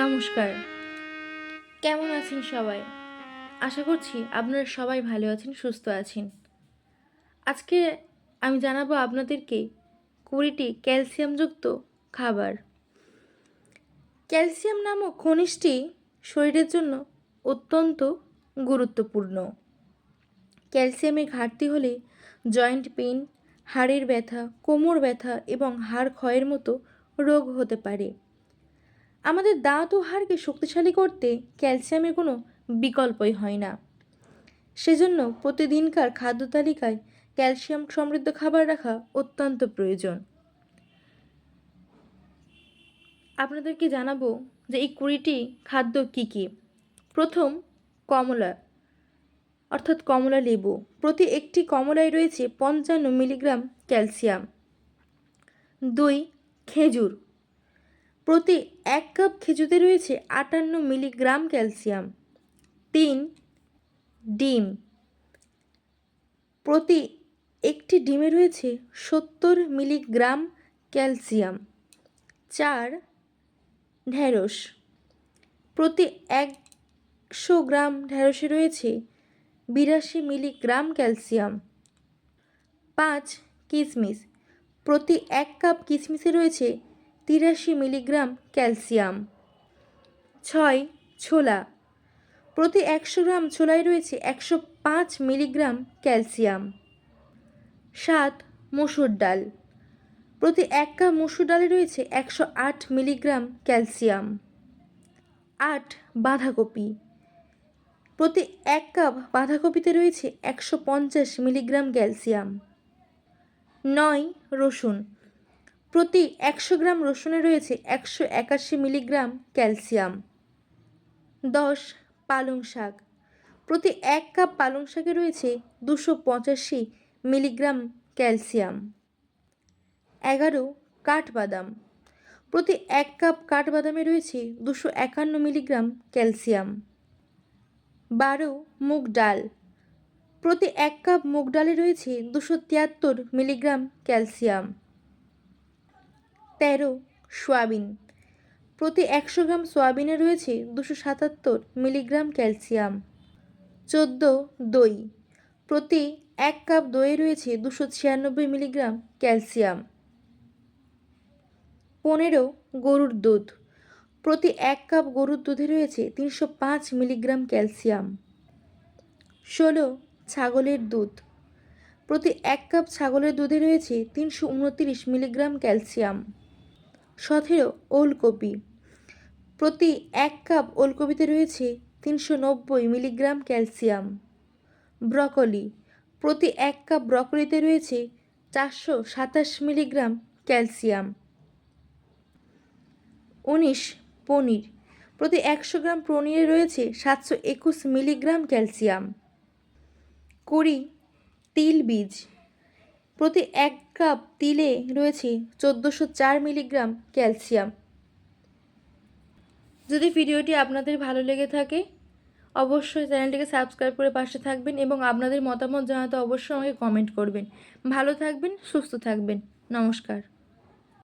নমস্কার। কেমন আছেন সবাই? আশা করছি আপনারা সবাই ভালো আছেন, সুস্থ আছেন। আজকে আমি জানাবো আপনাদেরকে 20টি ক্যালসিয়ামযুক্ত খাবার। ক্যালসিয়াম নামক খনিজটি শরীরের জন্য অত্যন্ত গুরুত্বপূর্ণ। ক্যালসিয়ামের ঘাটতি হলে জয়েন্ট পেইন, হাড়ের ব্যথা, কোমর ব্যথা এবং হাড় ক্ষয়ের মতো রোগ হতে পারে। আমাদের দাঁত ও হাড়কে শক্তিশালী করতে ক্যালসিয়ামের কোনো বিকল্পই হয় না। সেজন্য প্রতিদিনকার খাদ্য তালিকায় ক্যালসিয়াম সমৃদ্ধ খাবার রাখা অত্যন্ত প্রয়োজন। আপনাদেরকে জানাবো যে এই 20টি খাদ্য কী কী। প্রথম, কমলা অর্থাৎ কমলা লেবু। প্রতি একটি কমলায় রয়েছে 55 মিলিগ্রাম ক্যালসিয়াম। 2, খেজুর। প্রতি 1 কাপ খেজুরে রয়েছে 58 মিলিগ্রাম ক্যালসিয়াম। 3, ডিম। প্রতি একটি ডিমে রয়েছে 70 মিলিগ্রাম ক্যালসিয়াম। 4, ঢ্যাঁড়স। প্রতি 100 গ্রাম ঢ্যাঁড়সে রয়েছে 82 মিলিগ্রাম ক্যালসিয়াম। 5, কিশমিশ। প্রতি 1 কাপ কিশমিশে রয়েছে 83 মিলিগ্রাম ক্যালসিয়াম। 6, ছোলা। প্রতি 100 গ্রাম ছোলায় রয়েছে 105 মিলিগ্রাম ক্যালসিয়াম। 7, মসুর ডাল। প্রতি 1 কাপ মসুর ডালে রয়েছে 108 মিলিগ্রাম ক্যালসিয়াম। 8, বাঁধাকপি। প্রতি 1 কাপ বাঁধাকপিতে রয়েছে 150 মিলিগ্রাম ক্যালসিয়াম। 9, রসুন। প্রতি 100 গ্রাম রসুনে রয়েছে 181 মিলিগ্রাম ক্যালসিয়াম। 10, পালং শাক। প্রতি 1 কাপ পালং শাকে রয়েছে 285 মিলিগ্রাম ক্যালসিয়াম। 11, কাঠবাদাম। প্রতি 1 কাপ কাঠবাদামে রয়েছে 251 মিলিগ্রাম ক্যালসিয়াম। 12, মুগ ডাল। প্রতি 1 কাপ মুগ ডালে রয়েছে 273 মিলিগ্রাম ক্যালসিয়াম। 13, সয়াবিন। প্রতি 100 গ্রাম সয়াবিনে রয়েছে 277 মিলিগ্রাম ক্যালসিয়াম। 14, দই। প্রতি 1 কাপ দইয়ে রয়েছে 296 মিলিগ্রাম ক্যালসিয়াম। 15, গরুর দুধ। প্রতি 1 কাপ গরুর দুধে রয়েছে 305 মিলিগ্রাম ক্যালসিয়াম। 16, ছাগলের দুধ। প্রতি 1 কাপ ছাগলের দুধে রয়েছে 329 মিলিগ্রাম ক্যালসিয়াম। 17, ওলকপি। প্রতি 1 কাপ ওলকপিতে রয়েছে 390 মিলিগ্রাম ক্যালসিয়াম। ব্রকলি। প্রতি 1 কাপ ব্রকলিতে রয়েছে 427 মিলিগ্রাম ক্যালসিয়াম। 19, পনির। প্রতি 100 গ্রাম পনিরে রয়েছে 721 মিলিগ্রাম ক্যালসিয়াম। 20, তিল বীজ। প্রতি 1 কাপ তিলে রয়েছে 1404 মিলিগ্রাম ক্যালসিয়াম। যদি ভিডিওটি আপনাদের ভালো লেগে থাকে অবশ্যই চ্যানেলটিকে সাবস্ক্রাইব করে পাশে থাকবেন এবং আপনাদের মতামত জানাতে অবশ্যই আমাকে কমেন্ট করবেন। ভালো থাকবেন, সুস্থ থাকবেন। নমস্কার।